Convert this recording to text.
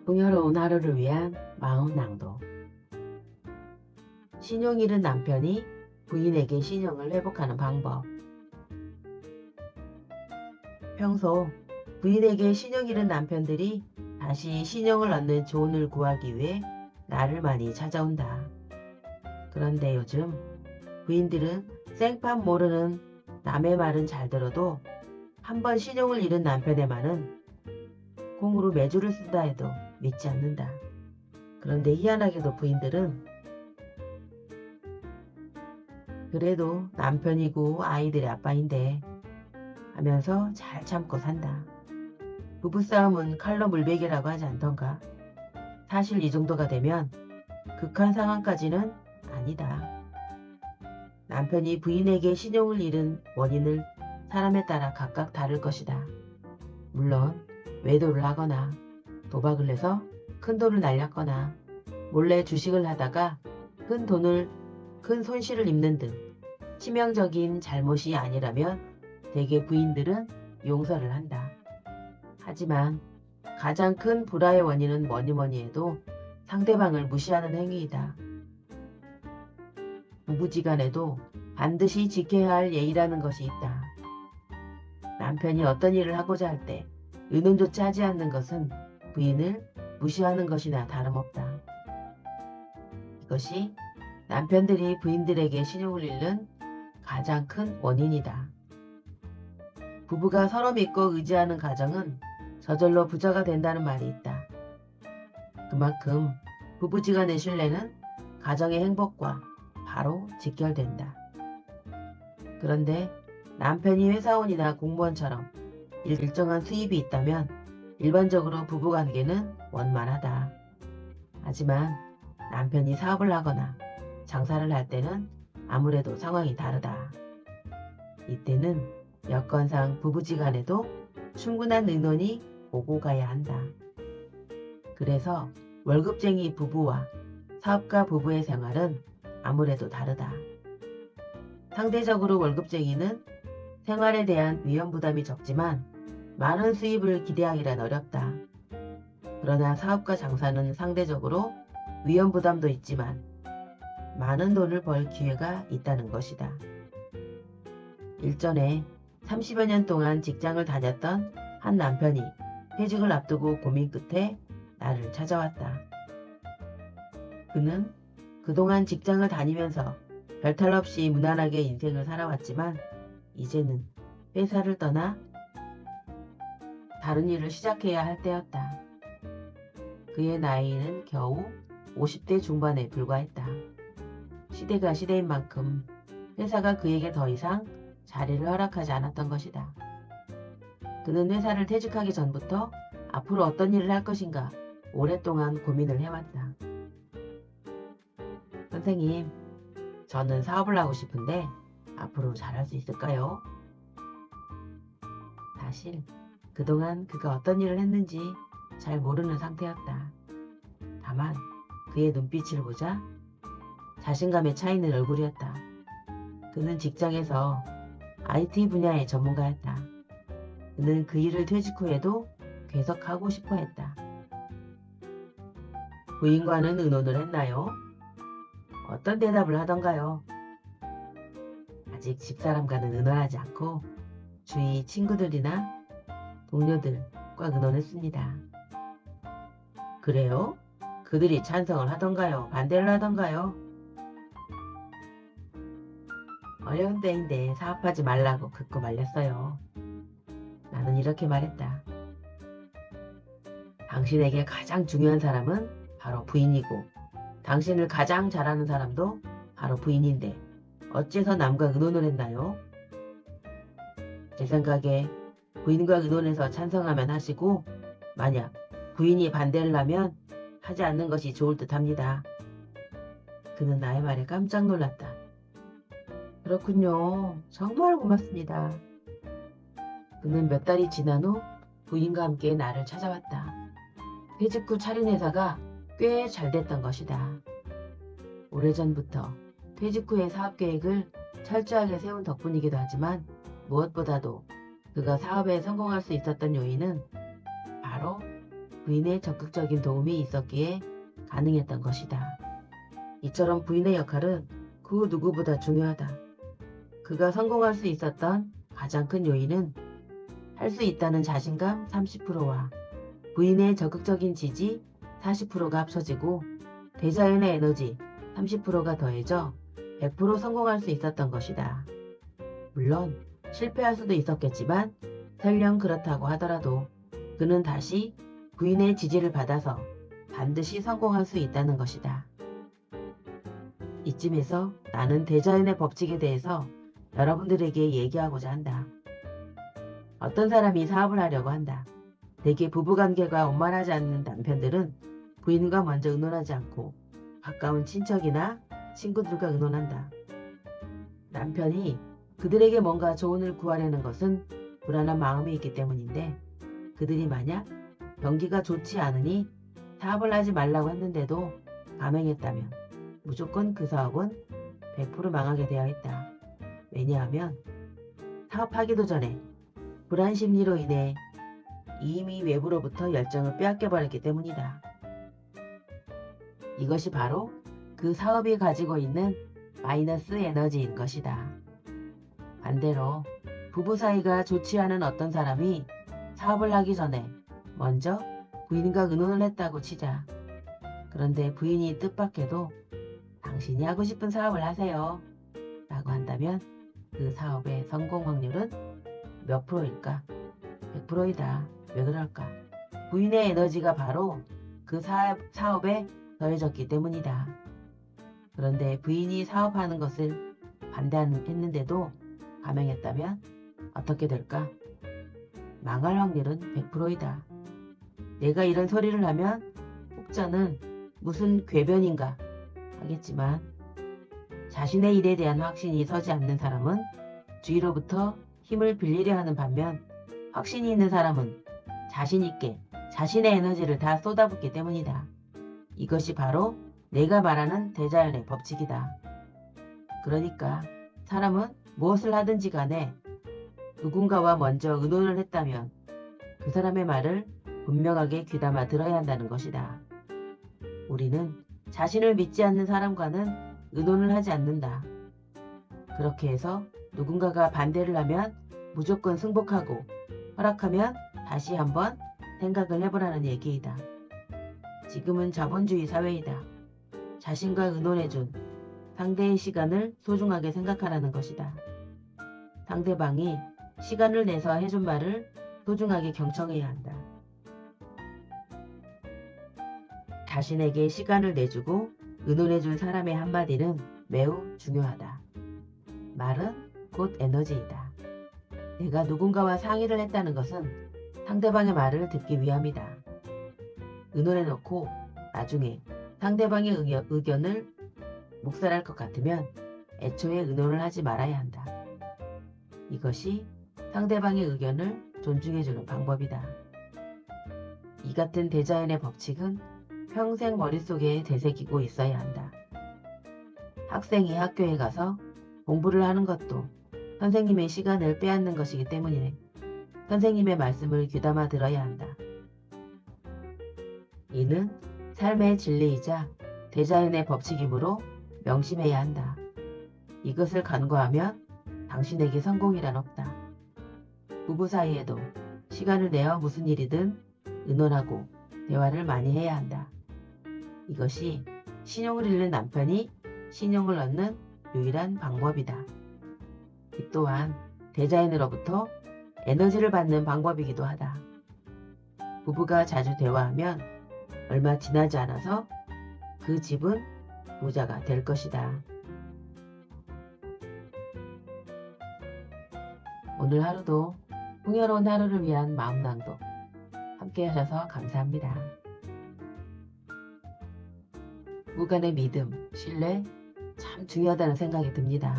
풍요로운 하루를 위한 마음 낭독. 신용 잃은 남편이 부인에게 신용을 회복하는 방법. 평소 부인에게 신용 잃은 남편들이 다시 신용을 얻는 조언을 구하기 위해 나를 많이 찾아온다. 그런데 요즘 부인들은 생판 모르는 남의 말은 잘 들어도 한번 신용을 잃은 남편의 말은 콩으로 매주를 쓴다 해도 믿지 않는다. 그런데 희한하게도 부인들은 그래도 남편이고 아이들의 아빠인데 하면서 잘 참고 산다. 부부싸움은 칼로 물베기라고 하지 않던가. 사실 이 정도가 되면 극한 상황까지는 아니다. 남편이 부인에게 신용을 잃은 원인을 사람에 따라 각각 다를 것이다. 물론 외도를 하거나 도박을 해서 큰 돈을 날렸거나 몰래 주식을 하다가 큰 손실을 입는 등 치명적인 잘못이 아니라면 대개 부인들은 용서를 한다. 하지만 가장 큰 불화의 원인은 뭐니 해도 상대방을 무시하는 행위이다. 부부지간에도 반드시 지켜야 할 예의라는 것이 있다. 남편이 어떤 일을 하고자 할 때 의논조차 하지 않는 것은 부인을 무시하는 것이나 다름없다. 이것이 남편들이 부인들에게 신용을 잃는 가장 큰 원인이다. 부부가 서로 믿고 의지하는 가정은 저절로 부자가 된다는 말이 있다. 그만큼 부부지간의 신뢰는 가정의 행복과 바로 직결된다. 그런데 남편이 회사원이나 공무원처럼 일정한 수입이 있다면 일반적으로 부부관계는 원만하다. 하지만 남편이 사업을 하거나 장사를 할 때는 아무래도 상황이 다르다. 이때는 여건상 부부지간에도 충분한 의논이 오고 가야 한다. 그래서 월급쟁이 부부와 사업가 부부의 생활은 아무래도 다르다. 상대적으로 월급쟁이는 생활에 대한 위험 부담이 적지만 많은 수입을 기대하기란 어렵다. 그러나 사업과 장사는 상대적으로 위험 부담도 있지만 많은 돈을 벌 기회가 있다는 것이다. 일전에 30여 년 동안 직장을 다녔던 한 남편이 퇴직을 앞두고 고민 끝에 나를 찾아왔다. 그는 그동안 직장을 다니면서 별탈 없이 무난하게 인생을 살아왔지만 이제는 회사를 떠나 다른 일을 시작해야 할 때였다. 그의 나이는 겨우 50대 중반에 불과했다. 시대가 시대인 만큼 회사가 그에게 더 이상 자리를 허락하지 않았던 것이다. 그는 회사를 퇴직하기 전부터 앞으로 어떤 일을 할 것인가 오랫동안 고민을 해왔다. 선생님, 저는 사업을 하고 싶은데 앞으로 잘할 수 있을까요? 사실 그동안 그가 어떤 일을 했는지 잘 모르는 상태였다. 다만 그의 눈빛을 보자 자신감에 차이는 얼굴이었다. 그는 직장에서 IT 분야의 전문가였다. 그는 그 일을 퇴직 후에도 계속 하고 싶어 했다. 부인과는 의논을 했나요? 어떤 대답을 하던가요? 아직 집사람과는 의논하지 않고 주위 친구들이나 동료들과 의논했습니다. 그래요? 그들이 찬성을 하던가요? 반대를 하던가요? 어려운 때인데 사업하지 말라고 듣고 말렸어요. 나는 이렇게 말했다. 당신에게 가장 중요한 사람은 바로 부인이고 당신을 가장 잘하는 사람도 바로 부인인데 어째서 남과 의논을 했나요? 제 생각에 부인과 의논해서 찬성하면 하시고 만약 부인이 반대를 하면 하지 않는 것이 좋을 듯 합니다. 그는 나의 말에 깜짝 놀랐다. 그렇군요. 정말 고맙습니다. 그는 몇 달이 지난 후 부인과 함께 나를 찾아왔다. 퇴직 후 차린 회사가 꽤 잘 됐던 것이다. 오래전부터 퇴직 후의 사업 계획을 철저하게 세운 덕분이기도 하지만 무엇보다도 그가 사업에 성공할 수 있었던 요인은 바로 부인의 적극적인 도움이 있었기에 가능했던 것이다. 이처럼 부인의 역할은 그 누구보다 중요하다. 그가 성공할 수 있었던 가장 큰 요인은 할 수 있다는 자신감 30%와 부인의 적극적인 지지 40%가 합쳐지고 대자연의 에너지 30%가 더해져 100% 성공할 수 있었던 것이다. 물론 실패할 수도 있었겠지만 설령 그렇다고 하더라도 그는 다시 부인의 지지를 받아서 반드시 성공할 수 있다는 것이다. 이쯤에서 나는 대자연의 법칙에 대해서 여러분들에게 얘기하고자 한다. 어떤 사람이 사업을 하려고 한다. 대개 부부관계가 원만하지 않는 남편들은 부인과 먼저 의논하지 않고 가까운 친척이나 친구들과 의논한다. 남편이 그들에게 뭔가 조언을 구하려는 것은 불안한 마음이 있기 때문인데 그들이 만약 경기가 좋지 않으니 사업을 하지 말라고 했는데도 감행했다면 무조건 그 사업은 100% 망하게 되어 있다. 왜냐하면 사업하기도 전에 불안 심리로 인해 이미 외부로부터 열정을 빼앗겨버렸기 때문이다. 이것이 바로 그 사업이 가지고 있는 마이너스 에너지인 것이다. 반대로 부부 사이가 좋지 않은 어떤 사람이 사업을 하기 전에 먼저 부인과 의논을 했다고 치자. 그런데 부인이 뜻밖에도 당신이 하고 싶은 사업을 하세요 라고 한다면 그 사업의 성공 확률은 몇 프로일까? 100%이다. 왜 그럴까? 부인의 에너지가 바로 그 사업에 더해졌기 때문이다. 그런데 부인이 사업하는 것을 반대했는데도 감행했다면 어떻게 될까? 망할 확률은 100%이다. 내가 이런 소리를 하면 혹자는 무슨 궤변인가 하겠지만 자신의 일에 대한 확신이 서지 않는 사람은 주위로부터 힘을 빌리려 하는 반면 확신이 있는 사람은 자신있게 자신의 에너지를 다 쏟아붓기 때문이다. 이것이 바로 내가 말하는 대자연의 법칙이다. 그러니까 사람은 무엇을 하든지 간에 누군가와 먼저 의논을 했다면 그 사람의 말을 분명하게 귀담아 들어야 한다는 것이다. 우리는 자신을 믿지 않는 사람과는 의논을 하지 않는다. 그렇게 해서 누군가가 반대를 하면 무조건 승복하고 허락하면 다시 한번 생각을 해보라는 얘기이다. 지금은 자본주의 사회이다. 자신과 의논해준 상대의 시간을 소중하게 생각하라는 것이다. 상대방이 시간을 내서 해준 말을 소중하게 경청해야 한다. 자신에게 시간을 내주고 의논해준 사람의 한마디는 매우 중요하다. 말은 곧 에너지이다. 내가 누군가와 상의를 했다는 것은 상대방의 말을 듣기 위함이다. 의논해놓고 나중에 상대방의 의견을 묵살할 것 같으면 애초에 의논을 하지 말아야 한다. 이것이 상대방의 의견을 존중해주는 방법이다. 이 같은 대자연의 법칙은 평생 머릿속에 되새기고 있어야 한다. 학생이 학교에 가서 공부를 하는 것도 선생님의 시간을 빼앗는 것이기 때문이네. 선생님의 말씀을 귀담아 들어야 한다. 이는 삶의 진리이자 대자연의 법칙이므로 명심해야 한다. 이것을 간과하면 당신에게 성공이란 없다. 부부 사이에도 시간을 내어 무슨 일이든 의논하고 대화를 많이 해야 한다. 이것이 신용을 잃는 남편이 신용을 얻는 유일한 방법이다. 이 또한 대자연으로부터 에너지를 받는 방법이기도 하다. 부부가 자주 대화하면 얼마 지나지 않아서 그 집은 부자가 될 것이다. 오늘 하루도 풍요로운 하루를 위한 마음낭독 함께 하셔서 감사합니다. 부부 간의 믿음, 신뢰 참 중요하다는 생각이 듭니다.